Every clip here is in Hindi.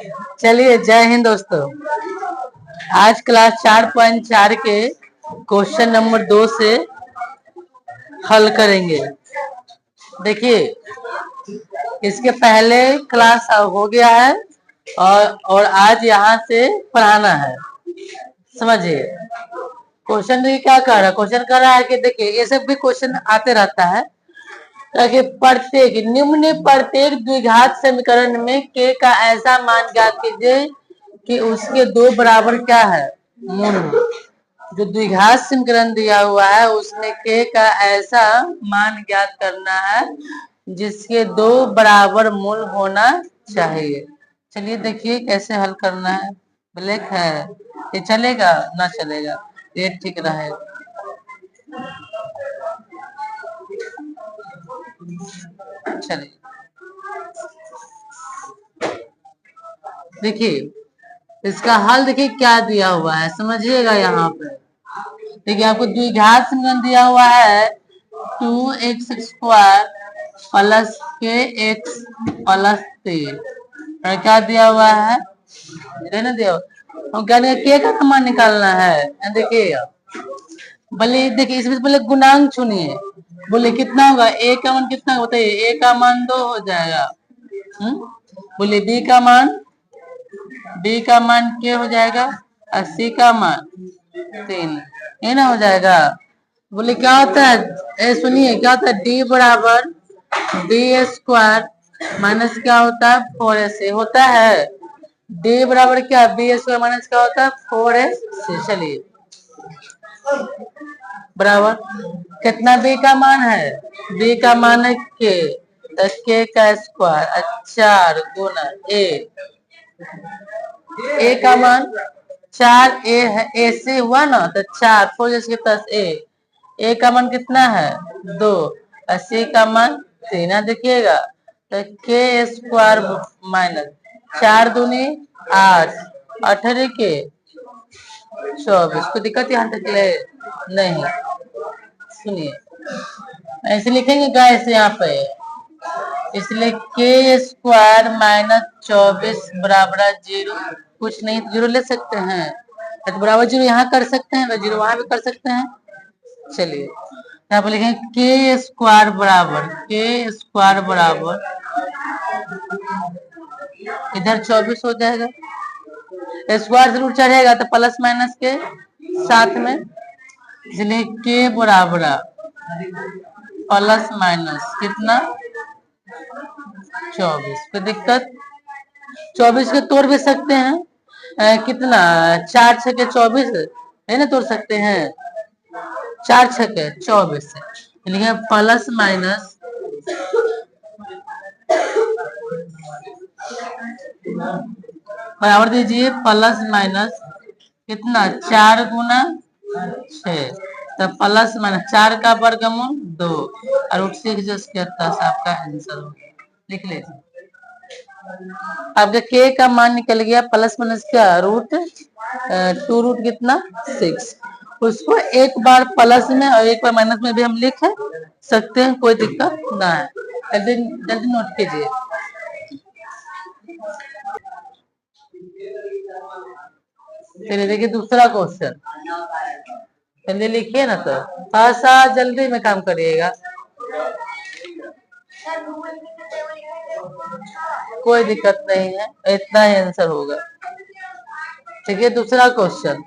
चलिए, जय हिंद दोस्तों। आज क्लास 4.4 के क्वेश्चन नंबर 2 से हल करेंगे। देखिए, इसके पहले क्लास हो गया है और आज यहाँ से पढ़ाना है। समझिए, क्वेश्चन क्या कर रहा है। क्वेश्चन कर रहा है कि देखिए, ये सब भी क्वेश्चन आते रहता है कि प्रत्येक द्विघात समीकरण में के का ऐसा मान ज्ञात कीजिए कि उसके दो बराबर क्या है, मूल। जो द्विघात समीकरण दिया हुआ है उसमें के का ऐसा मान ज्ञात करना है जिसके दो बराबर मूल होना चाहिए। चलिए देखिए कैसे हल करना है। ब्लैक है, ये चलेगा ना चलेगा, ये ठीक रहेगा। चलिए देखिए, इसका हल देखिए क्या दिया हुआ है, समझिएगा। यहाँ पे देखिए, आपको द्विघात समीकरण दिया हुआ है 2x² प्लस के एक्स प्लस 3। और क्या दिया हुआ है, ना दिया हम कहने के का मान निकालना है। देखिए बोले, देखिए इसमें बोले गुणांक चुनिए। बोले कितना होगा, ए का मान कितना बताइए। ए का मान 2 हो जाएगा। बोले बी का मान क्या हो जाएगा, 80 का मान 3, ये ना हो जाएगा। बोले क्या होता है, सुनिए क्या होता है, डी बराबर b² माइनस क्या होता है 4ac होता है। डी बराबर क्या, b² माइनस क्या होता है 4ac। चलिए बराबर कितना बी का मान है, बी का मान है के, तो के का स्क्वायर 4 गुना ए का मान 4a है, ए से हुआ ना तो 4 4 जैसे 10 ए का मान कितना है 2, सी का मान 3। देखिएगा तो के स्क्वायर माइनस 4 दूनी 8, 18 के 24। कोई दिक्कत यहाँ तक ले नहीं। सुनिए ऐसे लिखेंगे गाइस यहाँ पे, इसलिए के स्क्वायर माइनस 24 बराबर 0। कुछ नहीं, जीरो ले सकते हैं तो बराबर 0 यहाँ कर सकते हैं, तो 0 वहां भी कर सकते हैं। चलिए यहाँ पर लिखेंगे के स्क्वायर बराबर इधर 24 हो जाएगा। स्क्वायर जरूर चढ़ेगा तो प्लस माइनस के साथ में, इसलिए के बराबर प्लस माइनस कितना 24। कोई दिक्कत, 24 के तोड़ भी सकते हैं। कितना 4 छके 24 है ना, तोड़ सकते हैं 4 छके 24 से। लिखे प्लस माइनस बराबर दीजिए प्लस माइनस कितना 4 गुना 6, तो प्लस माइनस 4 का वर्गमूल 2 और रूट 6 आपका आंसर हो गया। लिख लीजिए, आपका के का मान निकल गया प्लस माइनस क्या रूट 2 रूट कितना 6। उसको एक बार प्लस में और एक बार माइनस में भी हम लिख सकते हैं, कोई दिक्कत ना है। जल्दी जल्दी नोट कीजिए। चलिए देखिए दूसरा क्वेश्चन, जल्दी लिखिए ना, तो थोड़ा सा जल्दी में काम करिएगा। कोई दिक्कत नहीं है, इतना ही आंसर होगा। ठीक है, दूसरा क्वेश्चन,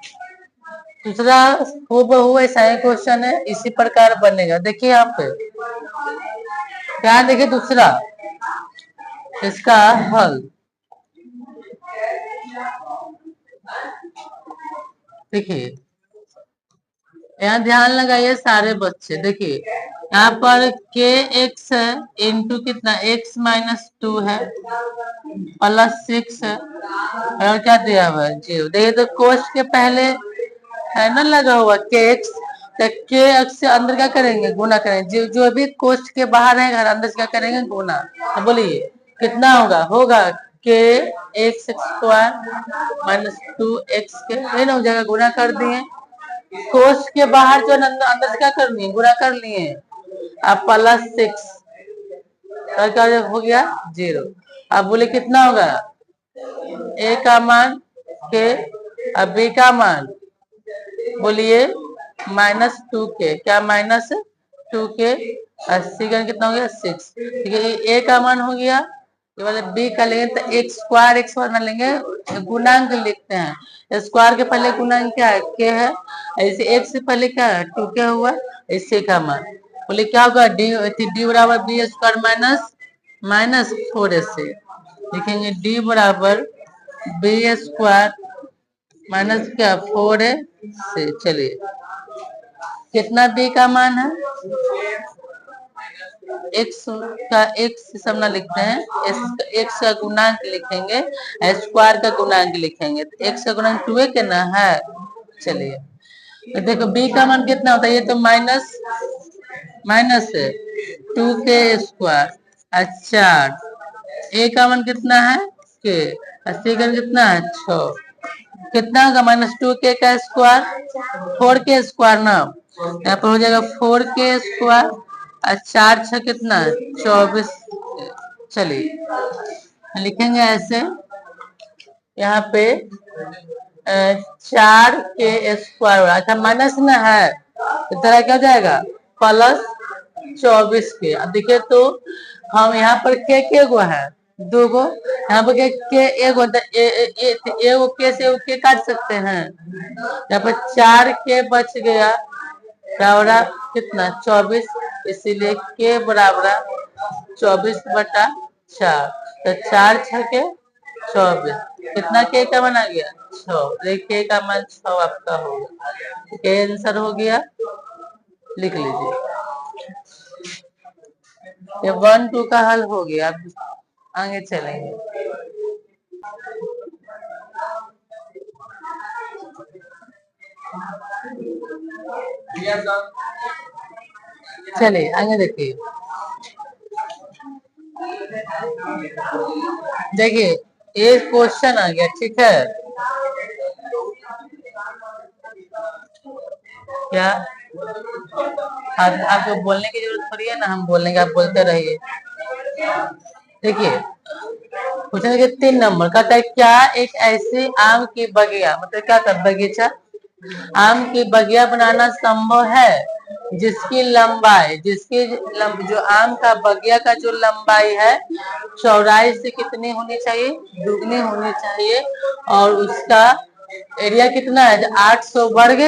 दूसरा हूबहू ऐसा ही क्वेश्चन है, इसी प्रकार बनेगा। देखिए यहाँ पे क्या, देखिए दूसरा इसका हल। देखिए यहाँ ध्यान लगाइए सारे बच्चे। देखिए यहाँ पर के एक्स है इंटू कितना x माइनस 2 है प्लस 6 है, और क्या दिया हुआ है 0। देखिए तो कोष्ठ के पहले है ना लगा हुआ के एक्स, तो के एक्स से अंदर क्या करेंगे, गुना करेंगे। जो भी कोष्ठ के बाहर है घर, अंदर से क्या करेंगे गुना। तो बोलिए कितना होगा के एक्स स्क्वायर माइनस 2x के, नहीं ना हो जाएगा, गुना कर दिए। कोष्ठ के बाहर जो अंदर से क्या करनी है, गुना कर लिए। अब प्लस 6 तो क्या हो गया 0। अब बोले कितना होगा ए का मान के, अब बी का मान बोलिए -2k, क्या -2k, 80 का कितना हो गया 6, ठीक है। ये ए का मान हो गया, ये वाले बी का लेंगे तो x स्क्वायर ना लेंगे, गुणांक लिखते हैं, स्क्वायर के पहले गुणांक क्या है के है, ऐसे x से पहले क्या है 2k हुआ, इससे का मान बोले क्या होगा डी बराबर बी स्क्वायर माइनस 4ac, लिखेंगे डी बराबर बी स्क्वायर माइनस क्या 4ac। चलिए कितना बी का मान है, एक्स का एक्स समना लिखते हैं, एक्स का गुणांक लिखेंगे, स्क्वायर का गुणांक लिखेंगे, तो एक्स का गुणांक 2 के ना है। चलिए तो देखो बी का मान कितना होता है, ये तो माइनस है 2k स्क्वायर, अच्छा ए का मान कितना है के, सी का कितना है 6, कितना होगा -2k का स्क्वायर 4k स्क्वायर ना, यहाँ पर हो जाएगा 4k स्क्वायर, 4 6 कितना 24। चलिए लिखेंगे ऐसे, यहाँ पे 4k स्क्वायर, अच्छा माइनस ना है तो तरह क्या हो जाएगा +24k। अब देखिए तो हम यहाँ पर के गो है 2 गो, यहाँ पर के एगो के से के काट सकते हैं, यहाँ पर 4k बच गया बराबर कितना 24, इसीलिए के बराबर 24/4, तो 4 6 के 24, कितना के का मान आ गया 6, के का मान 6 आपका होगा, के आंसर हो गया, लिख लीजिए। ये 1 2 का हल हो गया, अब आगे चलेंगे। चलिए आगे देखिए, देखिए ये क्वेश्चन आ गया, ठीक है, क्या आपको बोलने की जरूरत थोड़ी है ना, हम बोलेंगे आप बोलते रहिए। देखिए क्वेश्चन के 3 नंबर कहता है क्या एक ऐसी आम की बगिया, मतलब क्या था बगीचा, आम की बगिया बनाना संभव है जिसकी लंबाई जो आम का बगिया का जो लंबाई है चौड़ाई से कितनी होनी चाहिए, दुगनी होनी चाहिए, और उसका एरिया कितना है 800 वर्ग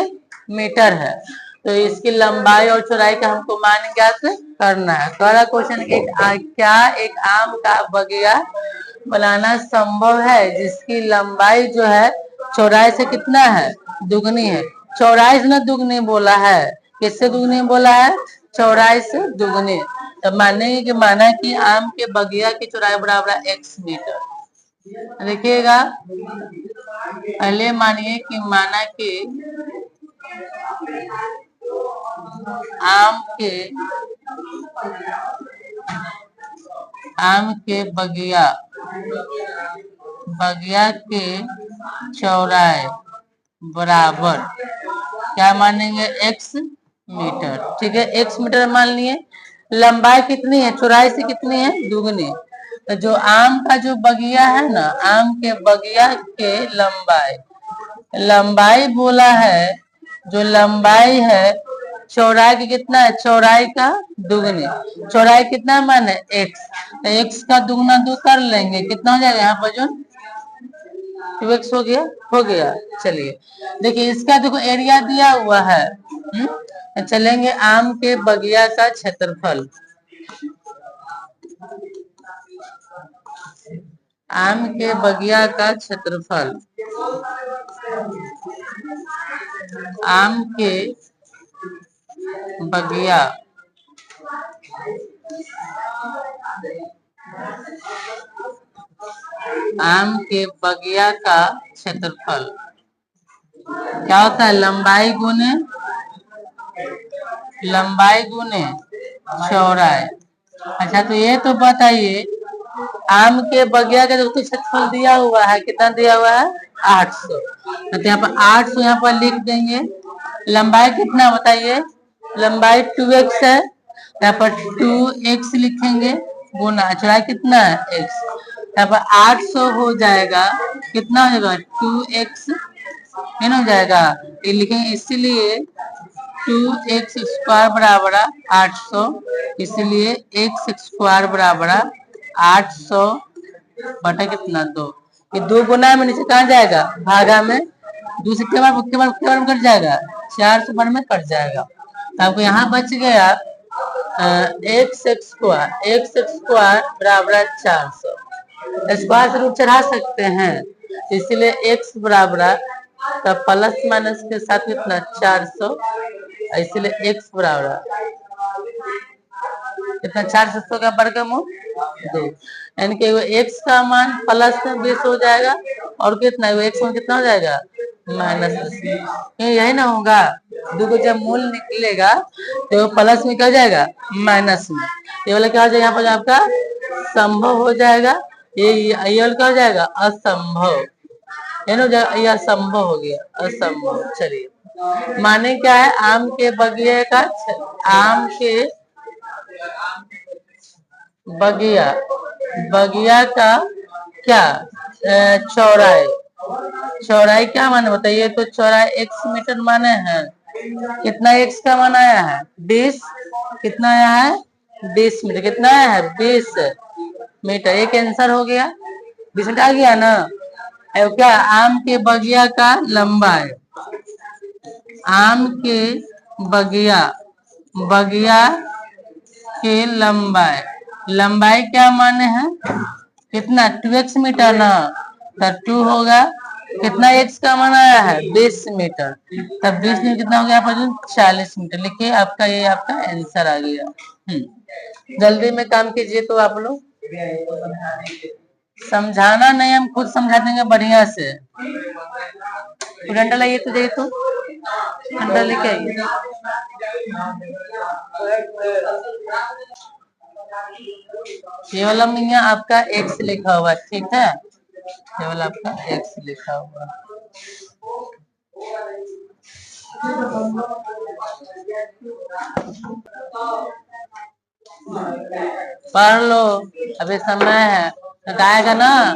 मीटर है, तो इसकी लंबाई और चौड़ाई का हमको मान ज्ञात करना है। पहला क्वेश्चन क्या एक आम का बगिया बनाना संभव है जिसकी लंबाई जो है चौड़ाई से कितना है दुगनी है, चौड़ाई से ना दुगनी बोला है, किससे दुगनी बोला है चौड़ाई से दुगनी, तो मानेंगे कि माना कि आम के बगिया की चौड़ाई बराबर है x मीटर। देखिएगा पहले मानिए कि माना कि आम के बगिया के चौड़ाई बराबर क्या मानेंगे x मीटर, ठीक है, x मीटर मान लिए, लंबाई कितनी है चौड़ाई से कितनी है दुगनी, तो जो आम का जो बगिया है ना, आम के बगिया के लंबाई बोला है, जो लंबाई है चौड़ाई की कितना है, चौड़ाई का दुगनी, चौड़ाई कितना मान है x, तो x का दुगना 2 कर लेंगे, कितना हो जाएगा यहाँ पर जो 2x हो गया। चलिए देखिए इसका देखो एरिया दिया हुआ है, चलेंगे आम के बगिया का क्षेत्रफल, आम के बगिया का क्षेत्रफल, आम के बगिया का क्षेत्रफल क्या होता है लंबाई गुने चौड़ाई। अच्छा तो ये तो बताइए आम के बगिया का जो क्षेत्रफल दिया हुआ है कितना दिया हुआ है 800, तो यहाँ पर 800 यहाँ पर लिख देंगे, लंबाई कितना बताइए, लंबाई 2x है, यहाँ पर 2x लिखेंगे गुना चौड़ाई कितना है x, यहाँ पर 800 हो जाएगा, कितना हो जाएगा 2x हो जाएगा, ये लिखेंगे इसीलिए 2x स्क्वायर बराबर 800, इसलिए x स्क्वायर बराबर 800 बटा कितना 2, ये 2 गुना में नीचे कहाँ जाएगा भागा में, दूसरे के बार में कट जाएगा, 400 बार में कट जाएगा, तो आपको यहाँ बच गया एक्स स्क्वायर बराबर 400, स्क्वायर से रूट चढ़ा सकते हैं, इसलिए x बराबर तब प्लस माइनस के साथ कितना 400, इसलिए x बराबर कितना 400 का वर्गमूल 2, यानी कि x का मान प्लस में 20 हो जाएगा और कितना x में कितना हो जाएगा माइनस, यही ना होगा, दो को जब मूल निकलेगा तो प्लस में क्या हो जाएगा माइनस में, ये वाला क्या हो जाएगा यहाँ पर आपका संभव हो जाएगा, ये वाला क्या हो जाएगा असंभव, ये असंभव हो गया असंभव। चलिए माने क्या है आम के बगिया का, आम के बगिया का क्या चौड़ाई, चौड़ाई क्या माने बताइए, तो चौड़ाई x मीटर माने हैं, कितना x का मान आया है 20, कितना आया है 20 मीटर, कितना आया है 20 मीटर, एक आंसर हो गया, 20 मीटर आ गया ना। क्या आम के बगिया का लंबाई, आम के बगिया के लंबाई क्या माने हैं कितना 2x मीटर ना, तब 2 होगा, कितना x का मान आया है 20 मीटर, तब 20 में कितना हो गया पर 40 मीटर, लिखिए आपका ये आपका आंसर आ गया। जल्दी में काम कीजिए, तो आप लोग समझाना नहीं, हम खुद समझा देंगे बढ़िया से, डंडा लाइए तो देखिए, तो डंडा लेके आइए, ये वाला मियाँ आपका x लिखा हुआ, ठीक है, ये वाला आपका x लिखा हुआ, पढ़ लो अभी समय है, बताएगा ना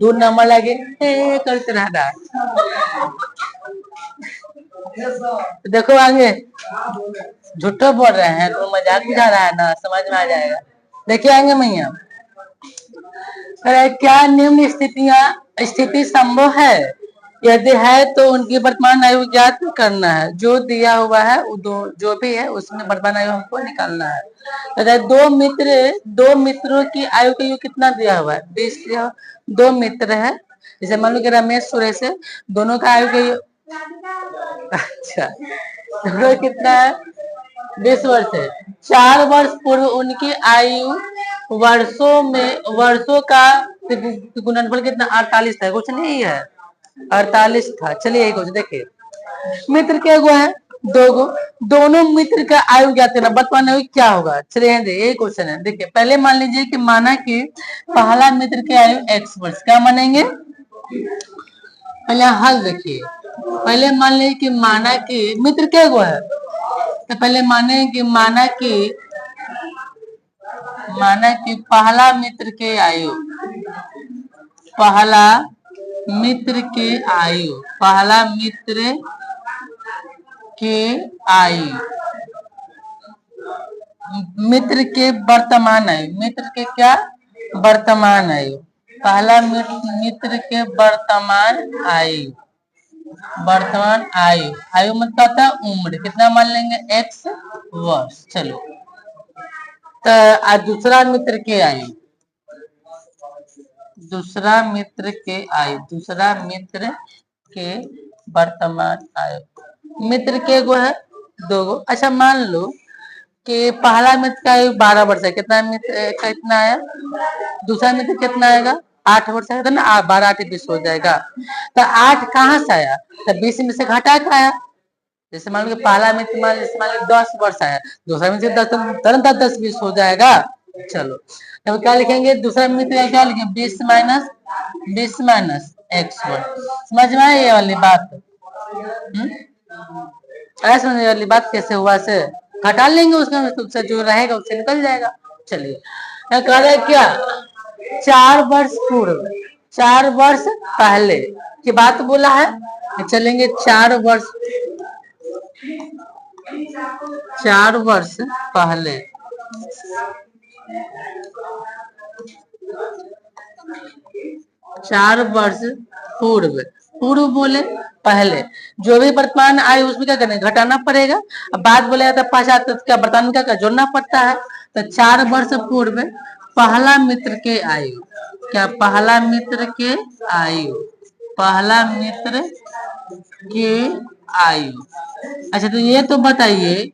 2 नंबर लगे करते रहना, देखो आगे झूठो बोल रहे हैं तो मजाक भी जा रहा है ना, समझ में आ जाएगा, देखिए आएंगे मैया, क्या निम्न स्थिति संभव है, यदि है तो उनकी वर्तमान आयु ज्ञात करना है, जो दिया हुआ है जो भी है उसमें वर्तमान आयु हमको निकालना है, दो मित्रों की आयु का कितना दिया हुआ है 20 दिया, 2 मित्र है, जैसे मान लो कि रमेश सुरेश है, दोनों का आयु का अच्छा दोनों कितना है 20 वर्ष है, 4 वर्ष पूर्व उनकी आयु वर्षों का गुणनफल कितना 48 था, कुछ नहीं है 48 था। चलिए यही क्वेश्चन देखिए, मित्र के गो है 2 गो, दोनों मित्र का आयु ज्ञात करना, वर्तमान आयु क्या होगा, चलिए यही क्वेश्चन है, देखिए पहले मान लीजिए कि माना कि पहला मित्र की आयु x वर्ष, क्या मानेंगे पहले हल देखिए, पहले मान लीजिए कि माना कि मित्र के गो है, तो पहले माने कि माना कि पहला मित्र के आयु, पहला मित्र के आयु मित्र के वर्तमान आयु, मित्र के क्या वर्तमान आयु, पहला मित्र के वर्तमान आयु मतलब होता है उम्र, कितना मान लेंगे x वर्ष। चलो तो दूसरा मित्र के आयु, दूसरा मित्र के वर्तमान आयु, मित्र के गो है 2 गो, अच्छा मान लो कि पहला मित्र का आयु 12 वर्ष है, कितना मित्र कितना आया, दूसरा मित्र कितना आएगा 8 वर्ष है ना, 12 8 20 हो जाएगा, तो 8 कहाँ से आया, तो 20 में से घटा के आया, जैसे मान लो पहला मित्र मान लो 10 वर्ष आया, दूसरा मित्र 10 20 हो जाएगा। चलो अब क्या लिखेंगे, दूसरा मित्र क्या लिखेंगे 20 माइनस x वर्ष, समझ में आया ये वाली बात, समझ वाली बात कैसे हुआ से घटा लेंगे, उसका जो रहेगा उससे निकल जाएगा। चलिए कह रहे क्या 4 वर्ष पूर्व, 4 वर्ष पहले की बात बोला है। चलेंगे 4 वर्ष, 4 वर्ष पहले, 4 वर्ष पूर्व, पूर्व बोले पहले, जो भी वर्तमान आयु उसमें क्या करेंगे, घटाना पड़ेगा। अब बात बोले तो पश्चात क्या वर्तमान का जोड़ना पड़ता है। तो 4 वर्ष पूर्व पहला मित्र के आयु, क्या पहला मित्र के आयु, पहला मित्र के आयु। अच्छा तो ये तो बताइए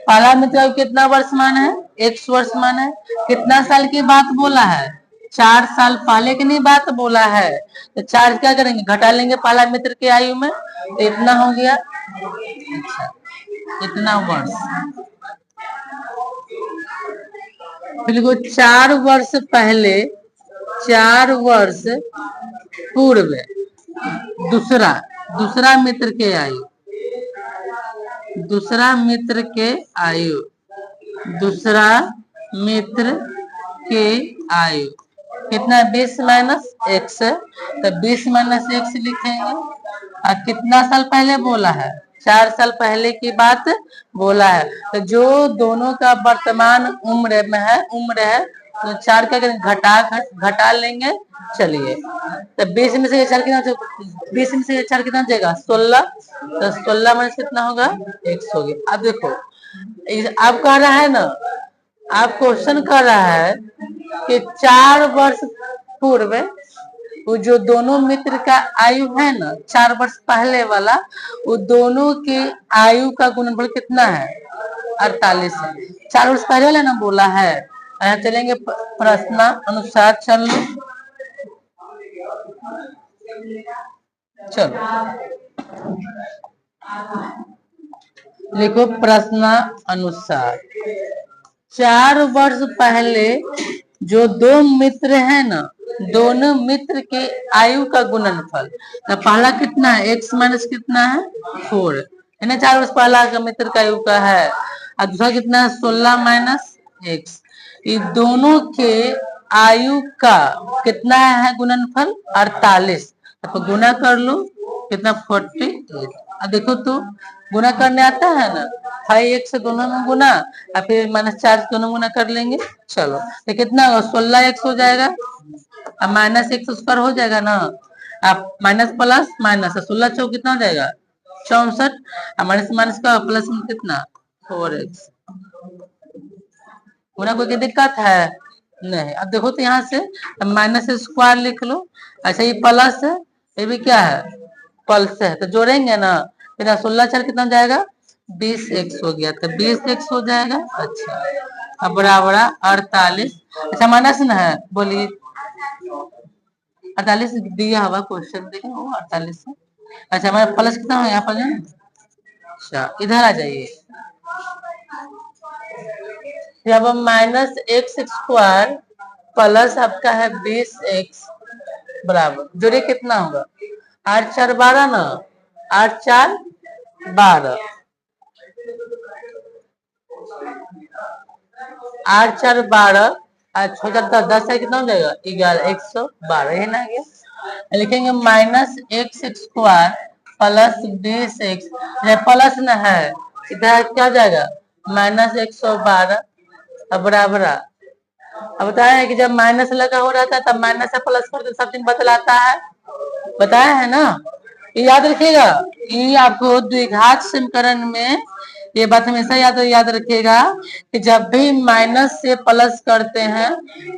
पहला मित्र कितना वर्ष मान है, 100 वर्ष मान है। कितना साल की बात बोला है, 4 साल पहले की नहीं बात बोला है। तो 4 क्या करेंगे, घटा लेंगे पहला मित्र की आयु में, तो इतना हो गया। अच्छा इतना वर्ष, बिल्कुल 4 वर्ष पहले, 4 वर्ष पूर्व दूसरा, दूसरा मित्र के आयु, दूसरा मित्र के आयु, दूसरा मित्र के आयु कितना, 20 माइनस x, तो 20 माइनस x लिखेंगे। और कितना साल पहले बोला है, 4 साल पहले की बात बोला है। तो जो दोनों का वर्तमान उम्र में है, उम्र है, तो 4 का घटा लेंगे। चलिए तो 20 में से 4 कितना, 20 में से 4 कितना जाएगा, 16, तो 16 माइनस कितना होगा, 100 होगी। अब देखो आप कह रहा है ना, आप क्वेश्चन कर रहा है कि 4 वर्ष पूर्व वो जो दोनों मित्र का आयु है ना, 4 वर्ष पहले वाला, वो दोनों के आयु का गुणनफल कितना है, 48 है। 4 वर्ष पहले वाला ना बोला है। चलेंगे प्रश्न अनुसार, चलो लिखो प्रश्न अनुसार। 4 वर्ष पहले जो दो मित्र है ना, दोनों मित्र के आयु का गुणनफल, तो पहला कितना है, x माइनस कितना है, 4 है ना, 4 वर्ष पहला का मित्र का आयु का है। और दूसरा कितना है, 16 माइनस x। ये दोनों के आयु का कितना है गुणनफल, 48। तो गुना कर लो, कितना 48। अब देखो तो गुना करने आता है ना, 5x से दोनों में गुना, और फिर -4 से दोनों गुना कर लेंगे। चलो तो कितना होगा, 16x हो जाएगा, अब -x स्क्वायर हो जाएगा ना, अब माइनस प्लस माइनस, 16 चौक कितना हो जाएगा, 64, माइनस माइनस का प्लस में कितना, 4x। गुना कोई दिक्कत है नहीं। अब देखो तो यहाँ से माइनस स्क्वायर लिख लो। अच्छा ये प्लस है, ये भी क्या है, प्लस है, तो जोड़ेंगे ना, फिर 16 4 कितना जाएगा, 20x हो गया, तो 20x हो जाएगा। अच्छा अब बराबर 48। अच्छा माइनस ना है, बोलिए 48 दिया हुआ क्वेश्चन देखें, वो 48 है। अच्छा हमारा प्लस कितना है यहाँ पर, अच्छा इधर आ जाइए। जब -x स्क्वायर प्लस आपका है 20x बराबर, जोड़े कितना होगा, 8 4 12 ना, 8 4 12, 8 4 12, 10 है कितना हो जाएगा, 11, 112 है ना। गया लिखेंगे -x square plus 20x, plus ना है, इधर क्या जाएगा, -112 बराबर। अब बताया कि जब माइनस लगा हो रहा था तब माइनस से प्लस करके सब दिन बदलाता है, बताया है ना। ये याद रखिएगा, ये आपको द्विघात समीकरण में ये बात हमेशा याद रखिएगा कि जब भी माइनस से प्लस करते हैं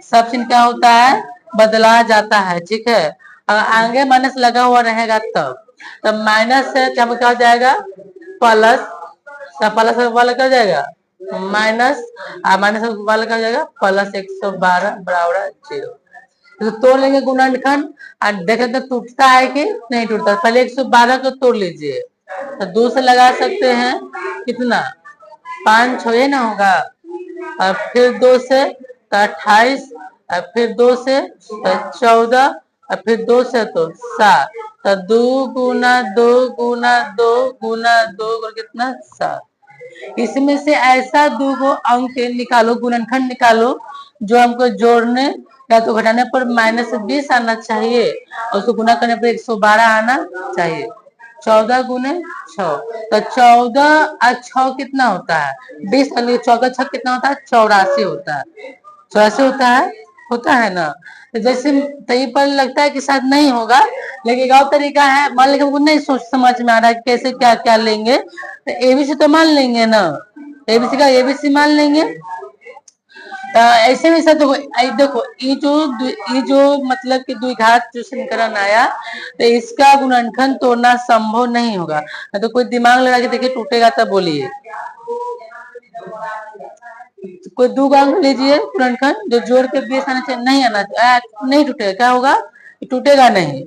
सब चिन्ह क्या होता है, बदला जाता है, ठीक है। अगर आगे माइनस लगा हुआ रहेगा तब माइनस से जब क्या हो जाएगा, प्लस, प्लस वाला क्या हो जाएगा, माइनस, माइनस वाला क्या हो जाएगा, प्लस 112 बराबर 0। तो तोड़ लेंगे गुणनखंड और देखें तो टूटता है कि नहीं टूटता। पहले 112 को तोड़ लीजिए, तो 2 से लगा सकते हैं, कितना 5 6 ना होगा, और फिर 2 से 28, और फिर 2 से 14, और फिर 2 से तो 7, तो 2 गुना 2 गुना 2 गुना 2 कितना 7। इसमें से ऐसा दो अंक निकालो, गुणनखंड निकालो जो हमको जोड़ने या तो घटाने पर -20 आना चाहिए और उसको गुना करने पर 112 आना चाहिए। 14 गुने 6, तो 14 और 6 कितना होता है 20, 14 6 कितना होता है 84 होता है। 84 होता है ना। तो जैसे तई पर लगता है कि शायद नहीं होगा, लेकिन एक और तरीका है, मान लीजिए हमको नहीं सोच समझ में आ रहा है कैसे क्या क्या लेंगे, तो एबीसी तो मान लेंगे ना, एबीसी का एबीसी मान लेंगे। ऐसे में सब देखो ये जो मतलब कि द्विघात जो समीकरण आया, तो इसका गुणनखंड तोड़ना संभव नहीं होगा। तो कोई दिमाग लगा के देखिए टूटेगा तब बोलिए। कोई दो अंक लीजिए गुणनखंड जो जोड़ के 20 आना चाहिए, नहीं आना नहीं टूटेगा, क्या होगा टूटेगा नहीं,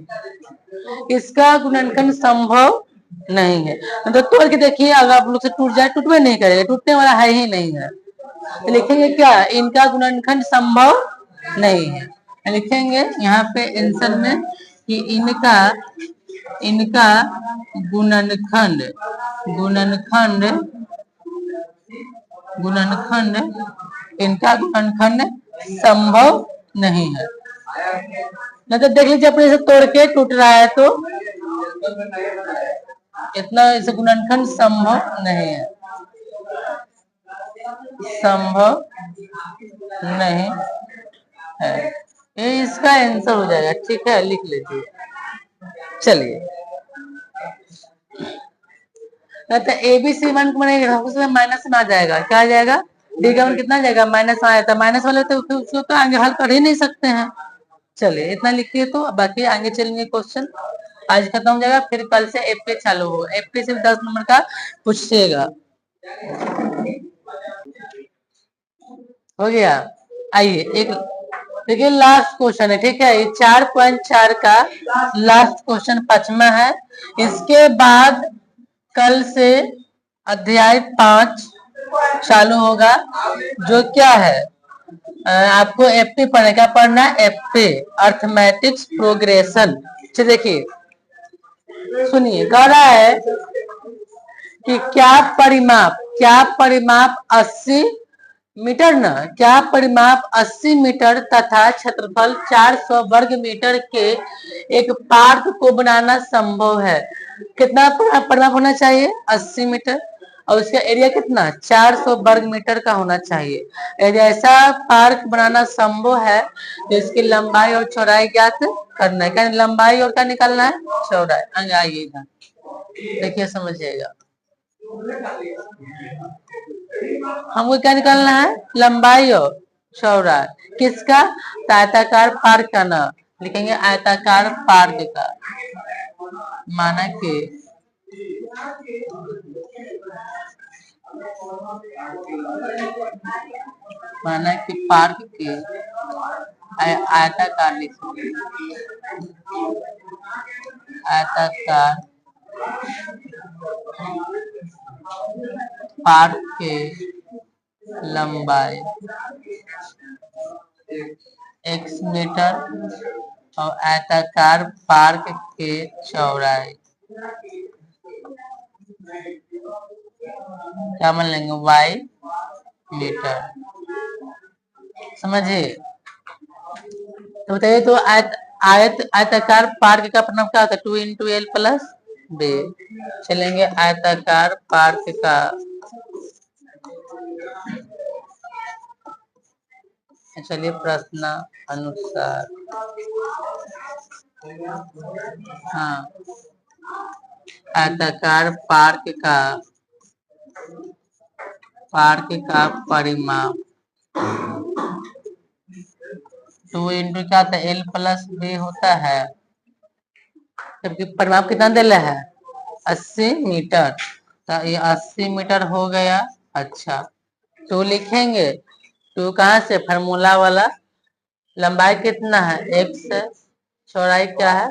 इसका गुणनखंड संभव नहीं है। तो तोड़ के देखिए, अगर आप लोग से टूट जाए, टूटवे नहीं करेगा, टूटने वाला है ही नहीं है। तो लिखेंगे क्या, इनका गुणनखंड संभव नहीं है। लिखेंगे यहाँ पे आंसर में कि इनका गुणनखंड इनका गुणनखंड संभव नहीं है। नहीं तो देख लीजिए अपने से तोड़ के टूट रहा है तो इतना इसे गुणनखंड संभव नहीं है, संभव नहीं है। ये इसका आंसर हो जाएगा। ठीक है, लिख लीजिए। चलिए, तो एबीसी वन को बनेगा उसमें माइनस में आ जाएगा, क्या आ जाएगा डी का वन कितना आ जाएगा माइनस आया था, माइनस वाले तो उसको तो आगे हल कर ही नहीं सकते हैं। चलिए इतना लिखिए, तो बाकी आगे चलेंगे क्वेश्चन। आज खत्म हो जाएगा, फिर कल से एफ पे चालू हो, एफ पे सिर्फ 10 नंबर का पूछिएगा। हो गया। आइए एक देखिए लास्ट क्वेश्चन है, ठीक है, ये 4.4 का लास्ट क्वेश्चन 5वां है। इसके बाद कल से अध्याय 5 चालू होगा, जो क्या है आपको एफपी पढ़ना, क्या पढ़ना है एफपी अर्थमेटिक्स प्रोग्रेशन। चलिए देखिए सुनिए, कह रहा है कि क्या परिमाप 80 मीटर न, क्या परिमाप 80 मीटर तथा क्षेत्रफल 400 वर्ग मीटर के एक पार्क को बनाना संभव है। कितना परिमाप होना चाहिए 80 मीटर और उसका एरिया कितना 400 वर्ग मीटर का होना चाहिए। यदि ऐसा पार्क बनाना संभव है तो इसकी लंबाई और चौड़ाई ज्ञात करना है। क्या लंबाई और क्या निकालना है चौड़ाई। आइए इधर देखिए समझिएगा, हमको क्या निकालना है लंबाई और चौड़ाई किसका, आयताकार पार्क का ना, लिखेंगे आयताकार पार्क का, माना कि पार्क के आयताकार लिखेंगे, आयताकार पार्क के लंबाई x मीटर और आयताकार पार्क के चौड़ाई क्या मान लेंगे y मीटर। समझिए, तो बताइए तो आयताकार पार्क का परिमाप क्या होता है 2 × L + B। चलेंगे आयताकार पार्क का चलिए प्रश्न अनुसार, हाँ आयताकार पार्क का परिमाप 2 × क्या होता है L + B होता है, जबकि परिमाप कितना दे रहा है 80 मीटर, तो ये 80 मीटर हो गया। अच्छा, तो लिखेंगे 2 कहाँ से फार्मूला वाला, लंबाई कितना है x है, चौड़ाई क्या है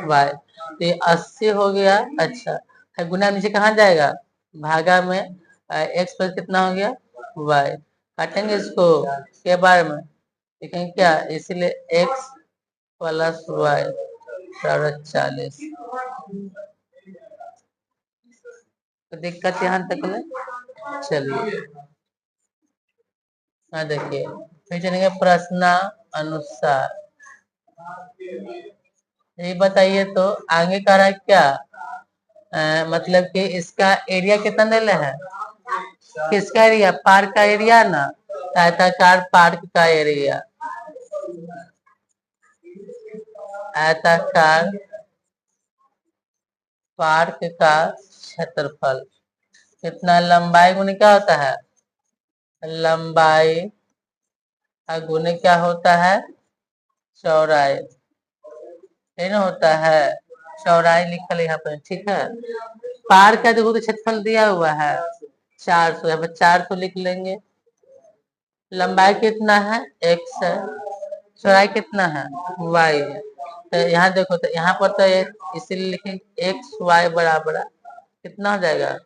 y, तो ये 80 हो गया। अच्छा, है गुना नीचे कहाँ जाएगा भागा में, x पर कितना हो गया y, काटेंगे इसको के बारे में लिखेंगे क्या, इसलिए x + y = 40। तो दिक्कत यहाँ तक में चलिए देखिए, फिर चलेंगे प्रश्न अनुसार। ये बताइए तो आगे कह रहा है क्या, मतलब कि इसका एरिया कितना दे है, किसका एरिया, पार्क का एरिया ना, आयताकार पार्क का एरिया, आयताकार पार्क का क्षेत्रफल कितना, लंबाई गुने क्या होता है, लंबाई गुने क्या होता है, चौड़ाई, ये ना होता है, चौड़ाई लिखल यहाँ पर, ठीक है। पार्क का देखो तो क्षेत्रफल दिया हुआ है 400, यहाँ पर 400 लिख लेंगे। लंबाई कितना है, x है, चौड़ाई कितना है, y है। तो यहाँ देखो तो यहाँ पर तो इसीलिए लिखेंगे एक्स वाई बराबर कितना हो जाएगा,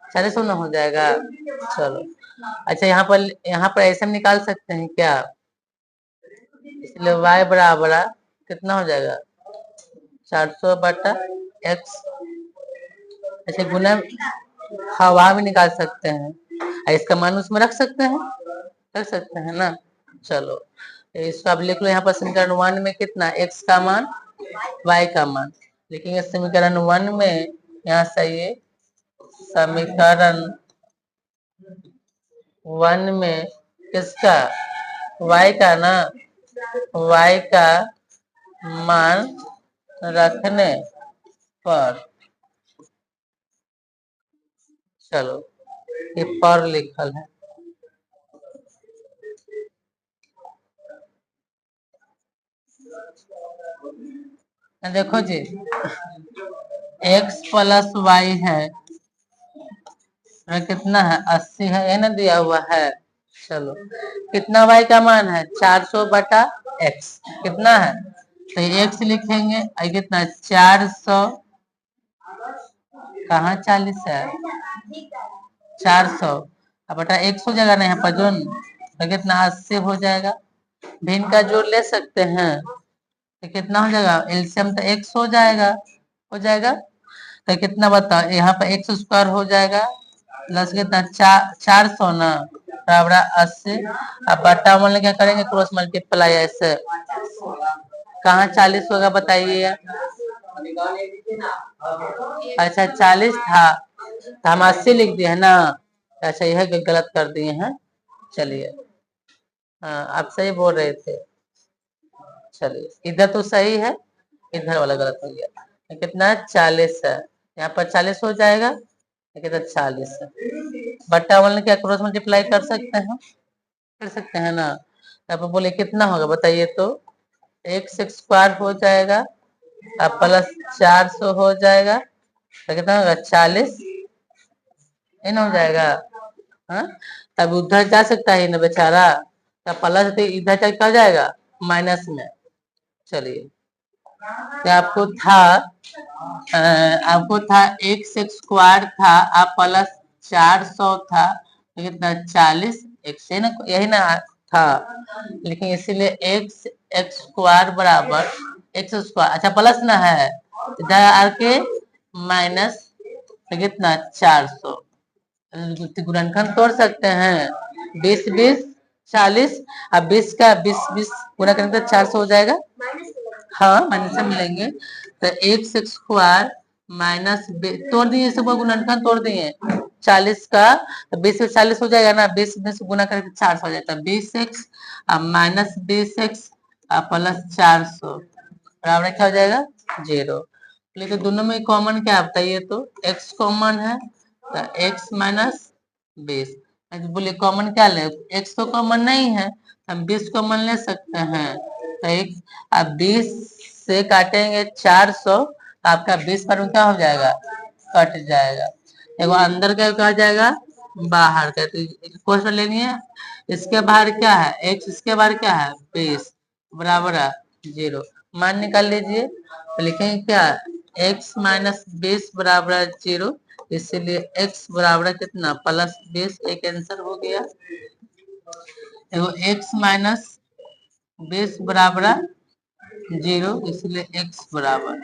400 ना हो जाएगा। चलो अच्छा, यहाँ पर ऐसे में निकाल सकते हैं क्या, इसलिए y बराबर कितना हो जाएगा, 400 बटा x। ऐसे गुना हवा भी निकाल सकते हैं, इसका मान उसमें रख सकते हैं ना। चलो इसको अब लिख लो, यहाँ पर समीकरण 1 में कितना, x का मान y का मान लिखेंगे। समीकरण 1 में यहाँ से ये समीकरण 1 में किसका, y का ना, y का मान रखने पर, चलो ये पर लिखल है, देखो जी x प्लस वाई है, कितना है 80 है, ये ना दिया हुआ है। चलो कितना y का मान है, 400 बटा x कितना है, तो x लिखेंगे, कितना 400 कहाँ 40 है, 400 अब बटा 100 जगह ना यहाँ पर जोड़, तो कितना 80 हो जाएगा। भिन्न का जोड़ ले सकते हैं, तो कितना हो जाएगा, एलसीएम तो 100 हो जाएगा। तो कितना बताओ, यहाँ पर एक्स स्क्वायर हो जाएगा प्लस कितना 400 ना बराबर 80, अब बटा वन क्या करेंगे, क्रॉस मल्टीप्लाई ऐसे, कहाँ 40 होगा बताइए। अच्छा 40 था तो हम 80 लिख दिए है ना, अच्छा यह गलत कर दिए हैं। चलिए हाँ आप सही बोल रहे थे, चलिए इधर तो सही है, इधर वाला गलत हो गया। कितना 40 है, यहाँ पर 40 हो जाएगा, कितना 40 है, बट्टा वाले क्या क्रॉस मल्टीप्लाई कर सकते हैं ना। यहाँ पर बोले कितना होगा बताइए तो, एक्स स्क्वायर हो जाएगा अब प्लस 400 हो जाएगा, तो कितना होगा 40 इन हो जाएगा। हाँ तब उधर जा सकता है ना बेचारा, तब प्लस तो इधर चल जाएगा माइनस में। चलिए तो आपको था एक्स स्क्वायर था, आप प्लस 400 था, तो कितना 40 एक्स है ना, यही ना था, लेकिन इसीलिए एक्स एक्स स्क्वायर बराबर एक्स स्क्वायर, अच्छा प्लस ना है इधर आके माइनस, तो कितना 400, गुणनखंड तोड़ सकते हैं, 20 20 40, अब 20 का 20 20 गुना करेंगे तो 400 हो जाएगा। हाँ माइनस से मिलेंगे, तो एक्स स्क्वायर माइनस तोड़ दिए, सब गुणनखंड तोड़ दिए, 40 का 20 से 40 हो जाएगा ना, 20 में से गुना करके 400 हो जाता है, 20x माइनस 20x प्लस 400 बराबर क्या हो जाएगा 0। लेकिन दोनों में कॉमन क्या बताइए तो, x कॉमन है तो x माइनस 20, बोलिए कॉमन क्या ले, x तो कॉमन नहीं है, हम 20 कॉमन ले सकते हैं, तो एक अब 20 से काटेंगे 400, आपका 20 पर क्या हो जाएगा, कट जाएगा, एगो अंदर का कहा जाएगा बाहर का, तो क्वेश्चन लेनी है, इसके बाहर क्या है x, इसके बाहर क्या है 20 बराबर 0, मान निकाल लीजिए, तो लिखेंगे क्या x माइनस 20 बराबर 0, इसलिए x बराबर कितना प्लस 20, एक आंसर हो गया। देखो x माइनस 20 बराबर 0, इसलिए x बराबर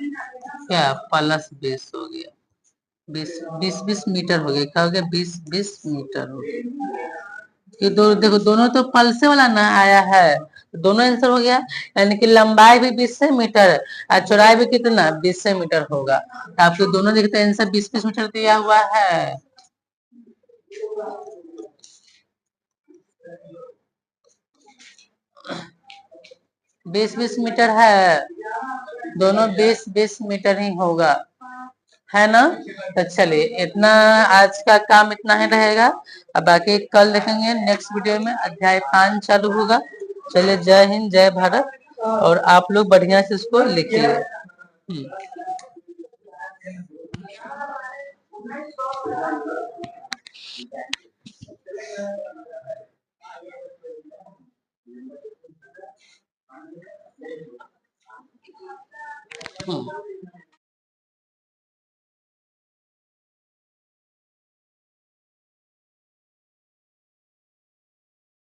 क्या प्लस 20 हो गया। बीस मीटर हो गया। क्या हो गया? 20 मीटर हो गया। ये देखो दोनों तो पल्से वाला ना आया है, तो दोनों आंसर हो गया। यानी कि लंबाई भी 20 मीटर और चौड़ाई भी कितना? 20 मीटर होगा। तो आपको दोनों देखते आंसर 20 मीटर दिया हुआ है। 20 मीटर है, दोनों 20 मीटर ही होगा, है ना? तो चलिए इतना, आज का काम इतना ही रहेगा। अब बाकी कल देखेंगे नेक्स्ट वीडियो में, अध्याय 5 चालू होगा। चलिए, जय हिंद, जय भारत। और आप लोग बढ़िया से इसको लिखिए। हम्म